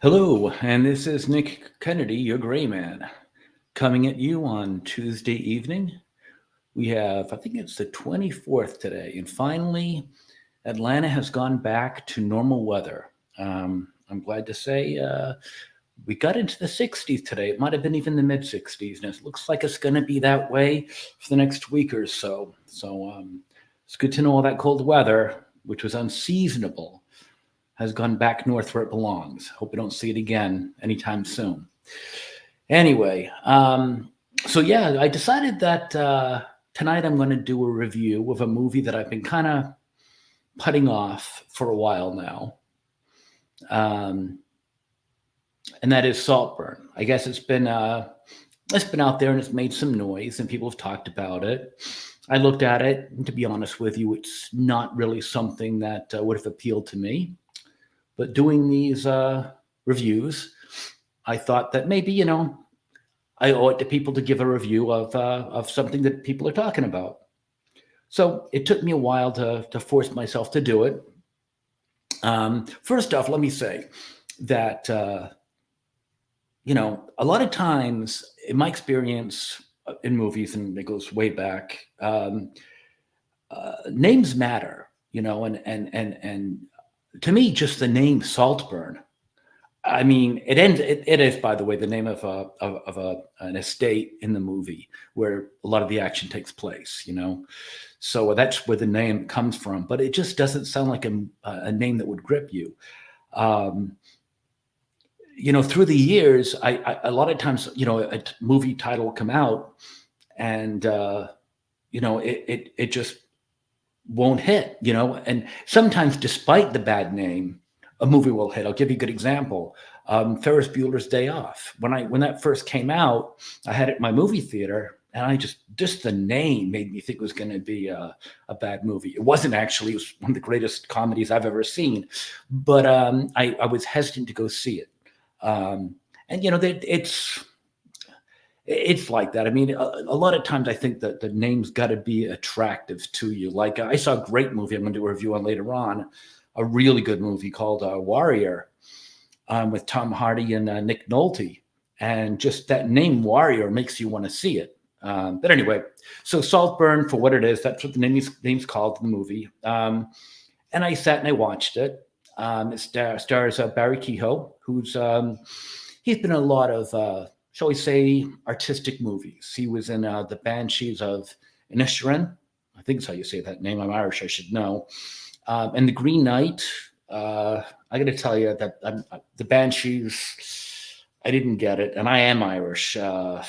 Hello, and this is Nick Kennedy, your gray man, coming at you on Tuesday evening. We have, I think it's the 24th today, and finally, Atlanta has gone back to normal weather. I'm glad to say we got into the 60s today. It might have been even the mid 60s, and it looks like it's going to be that way for the next week or so. So it's good to know all that cold weather, which was unseasonable, has gone back north where it belongs. Hope we don't see it again anytime soon. Anyway, so yeah, I decided that tonight I'm going to do a review of a movie that I've been kind of putting off for a while now, um, and that is Saltburn. I guess it's been out there and it's made some noise, and people have talked about it. I looked at it, and to be honest with you, it's not really something that would have appealed to me. But doing these reviews, I thought that maybe I owe it to people to give a review of something that people are talking about. So it took me a while to force myself to do it. First off, let me say that a lot of times in my experience in movies, and it goes way back, names matter. And to me, just the name Saltburn. I mean, it is, by the way, the name of an estate in the movie where a lot of the action takes place. So that's where the name comes from. But it just doesn't sound like a name that would grip you. Um, Through the years, a lot of times, a movie title will come out, and it just won't hit. And sometimes, despite the bad name, a movie will hit. I'll give you a good example. Ferris Bueller's Day Off. When that first came out, I had it in my movie theater, and I just the name made me think it was going to be a bad movie. It wasn't actually. It was one of the greatest comedies I've ever seen, but I was hesitant to go see it. And it's like that. I mean, a lot of times I think that the name's got to be attractive to you. Like I saw a great movie I'm going to do a review on later on, a really good movie called Warrior, with Tom Hardy and Nick Nolte. And just that name Warrior makes you want to see it. But anyway, so Saltburn, for what it is, that's what the name's called in the movie. And I sat and I watched it. It stars Barry Keoghan, he's been in a lot of, shall we say, artistic movies. He was in the Banshees of Inisherin. I think that's how you say that name. I'm Irish, I should know. And The Green Knight. I got to tell you that the Banshees, I didn't get it, and I am Irish. I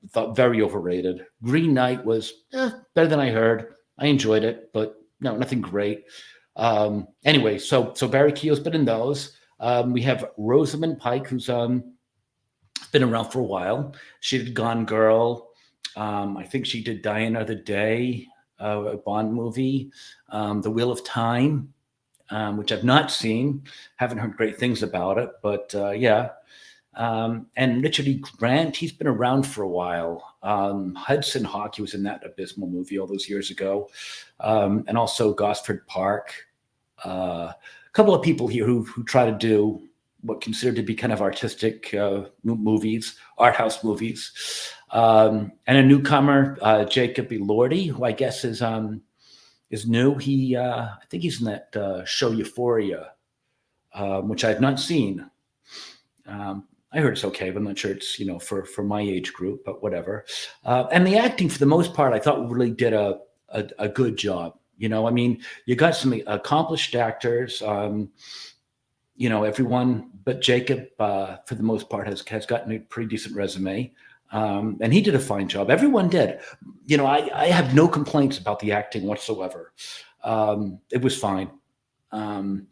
thought very overrated. Green Knight was better than I heard. I enjoyed it, but no, nothing great. Anyway, so Barry Keogh's been in those. We have Rosamund Pike, who's been around for a while. She did Gone Girl. I think she did Die Another Day, a Bond movie. The Wheel of Time, which I've not seen. Haven't heard great things about it, but yeah. And Richard E. Grant, he's been around for a while. Hudson Hawk, he was in that abysmal movie all those years ago. And also Gosford Park. A couple of people here who try to do what considered to be kind of artistic movies, art house movies. And a newcomer, Jacob Elordi, who I guess is new. I think he's in that show Euphoria, which I have not seen. I heard it's okay, but I'm not sure it's for my age group, but whatever. And the acting, for the most part, I thought really did a good job. I mean, you got some accomplished actors. Everyone but Jacob, for the most part, has gotten a pretty decent resume. And he did a fine job. Everyone did. I have no complaints about the acting whatsoever. It was fine. I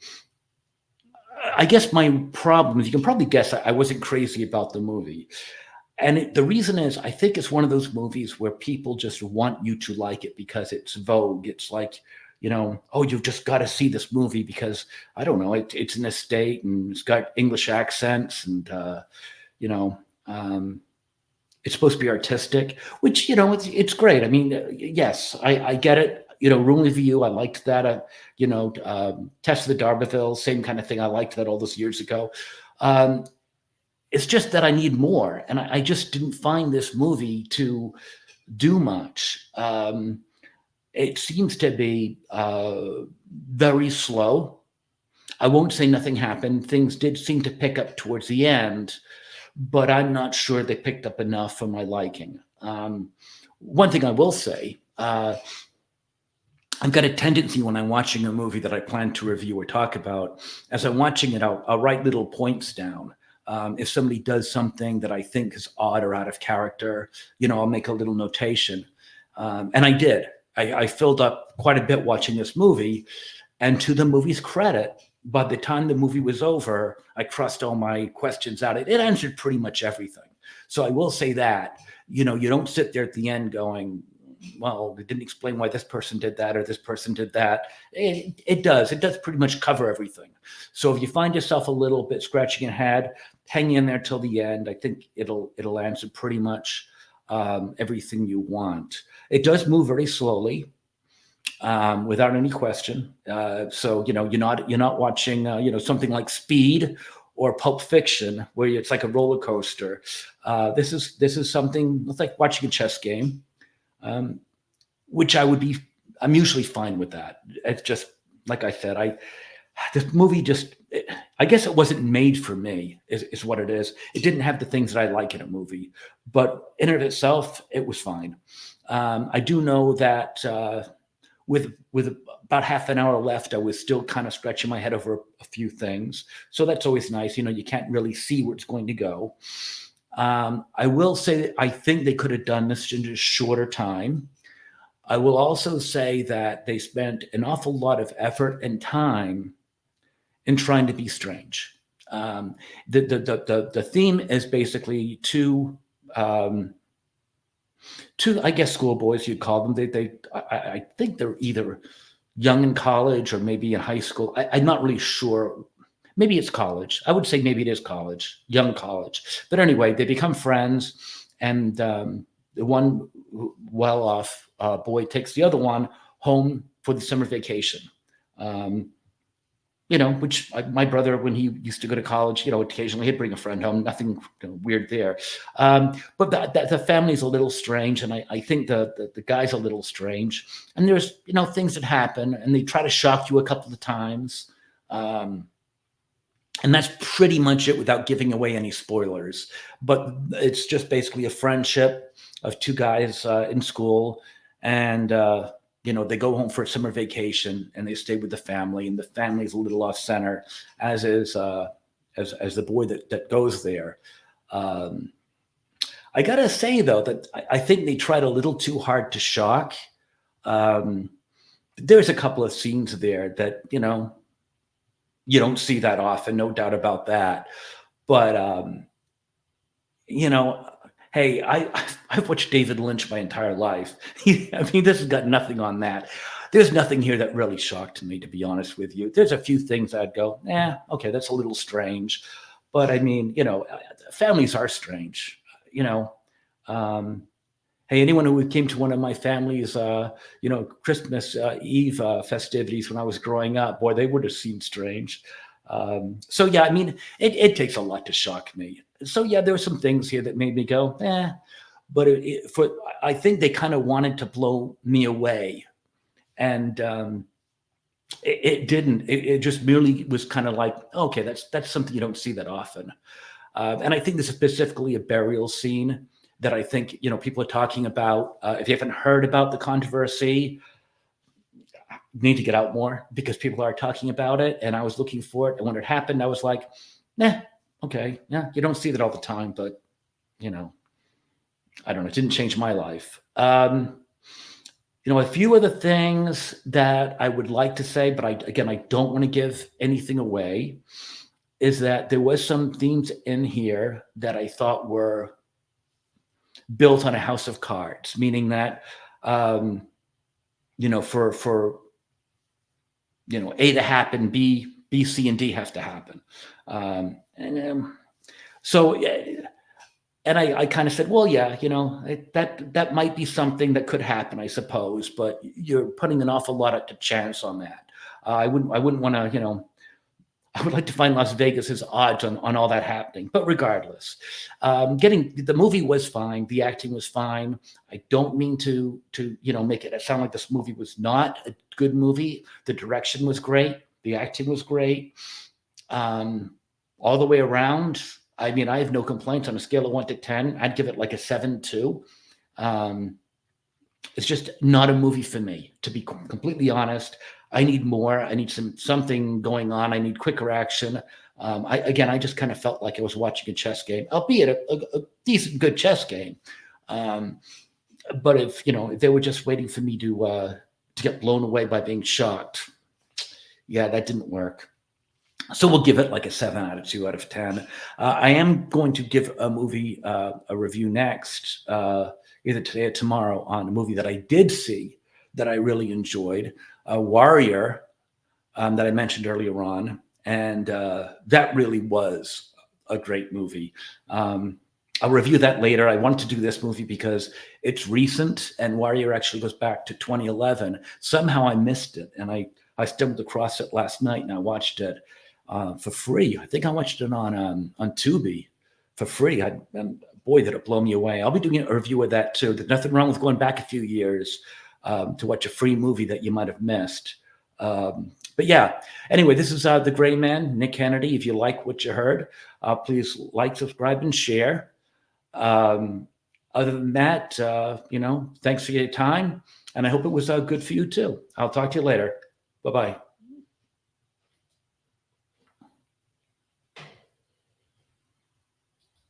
guess my problem is, you can probably guess, I wasn't crazy about the movie. And the reason is, I think it's one of those movies where people just want you to like it because it's vogue. It's like, oh, you've just got to see this movie because, I don't know, it's an estate and it's got English accents and, it's supposed to be artistic, which, it's great. I mean, yes, I get it. Room Review, I liked that. Test of the D'Arberville, same kind of thing. I liked that all those years ago. Um, it's just that I need more, and I just didn't find this movie to do much. It seems to be very slow. I won't say nothing happened. Things did seem to pick up towards the end, but I'm not sure they picked up enough for my liking. One thing I will say, I've got a tendency when I'm watching a movie that I plan to review or talk about, as I'm watching it, I'll write little points down. If somebody does something that I think is odd or out of character, I'll make a little notation. And I did. I filled up quite a bit watching this movie. And to the movie's credit, by the time the movie was over, I crossed all my questions out. It answered pretty much everything. So I will say that, you don't sit there at the end going, well, it didn't explain why this person did that or this person did that. It does. It does pretty much cover everything. So if you find yourself a little bit scratching your head, hang in there till the end. I think it'll answer pretty much everything you want. It does move very slowly, without any question. So you're not watching something like Speed or Pulp Fiction where it's like a roller coaster. This is something it's like watching a chess game, which I'm usually fine with that. It's just like I said, this movie I guess it wasn't made for me, is what it is. It didn't have the things that I like in a movie, but in and of itself, it was fine. I do know that with about half an hour left, I was still kind of scratching my head over a few things. So that's always nice. You can't really see where it's going to go. I will say that I think they could have done this in a shorter time. I will also say that they spent an awful lot of effort and time in trying to be strange. The theme is basically two, I guess, schoolboys, you'd call them. I think they're either young in college or maybe in high school. I'm not really sure. Maybe it's college. I would say maybe it is college, young college. But anyway, they become friends, and the one well-off boy takes the other one home for the summer vacation. Which my brother, when he used to go to college, occasionally he'd bring a friend home. Nothing weird there. But the family's a little strange, and I think the guy's a little strange. And there's things that happen, and they try to shock you a couple of times. And that's pretty much it without giving away any spoilers. But it's just basically a friendship of two guys in school, and they go home for a summer vacation and they stay with the family, and the family's a little off center, as is as the boy that goes there. I gotta say though that I think they tried a little too hard to shock. There's a couple of scenes there that you don't see that often, no doubt about that. But you know, hey, I've watched David Lynch my entire life. I mean, this has got nothing on that. There's nothing here that really shocked me, to be honest with you. There's a few things I'd go, okay, that's a little strange. But I mean, families are strange. You know, um, hey, anyone who came to one of my family's, Christmas Eve festivities when I was growing up, boy, they would have seemed strange. So yeah, I mean, it takes a lot to shock me. So yeah, there were some things here that made me go, but I think they kind of wanted to blow me away, and it didn't. It just merely was kind of like, okay, that's something you don't see that often. And I think this is specifically a burial scene that I think people are talking about. If you haven't heard about the controversy, you need to get out more because people are talking about it. And I was looking for it, and when it happened, I was like, okay, yeah, you don't see that all the time, but I don't know. It didn't change my life. A few other things that I would like to say, but I don't want to give anything away, is that there was some themes in here that I thought were built on a house of cards, meaning that, for A to happen, B, C, and D have to happen. So And I kind of said, well, yeah, that might be something that could happen, I suppose, but you're putting an awful lot of chance on that. I wouldn't want to, I would like to find Las Vegas's odds on all that happening. But regardless, getting the movie was fine. The acting was fine. I don't mean to make it sound like this movie was not a good movie. The direction was great. The acting was great. Um, all the way around. I mean, I have no complaints on a scale of 1 to 10. I'd give it like a 7 too. Um, it's just not a movie for me, to be completely honest. I need more. I need something going on. I need quicker action. I just kind of felt like I was watching a chess game, albeit a decent, good chess game. Um, but if they were just waiting for me to get blown away by being shocked, yeah, that didn't work. So we'll give it like a 7 out of 10. I am going to give a movie a review next, either today or tomorrow, on a movie that I did see that I really enjoyed, Warrior, that I mentioned earlier on. And that really was a great movie. I'll review that later. I wanted to do this movie because it's recent, and Warrior actually goes back to 2011. Somehow I missed it, and I stumbled across it last night, and I watched it for free. I think I watched it on Tubi for free. And boy, did it blow me away. I'll be doing a review of that too. There's nothing wrong with going back a few years to watch a free movie that you might have missed. But yeah, anyway, this is The Gray Man, Nick Kennedy. If you like what you heard, please like, subscribe, and share. Other than that, thanks for your time, and I hope it was good for you too. I'll talk to you later. Bye-bye.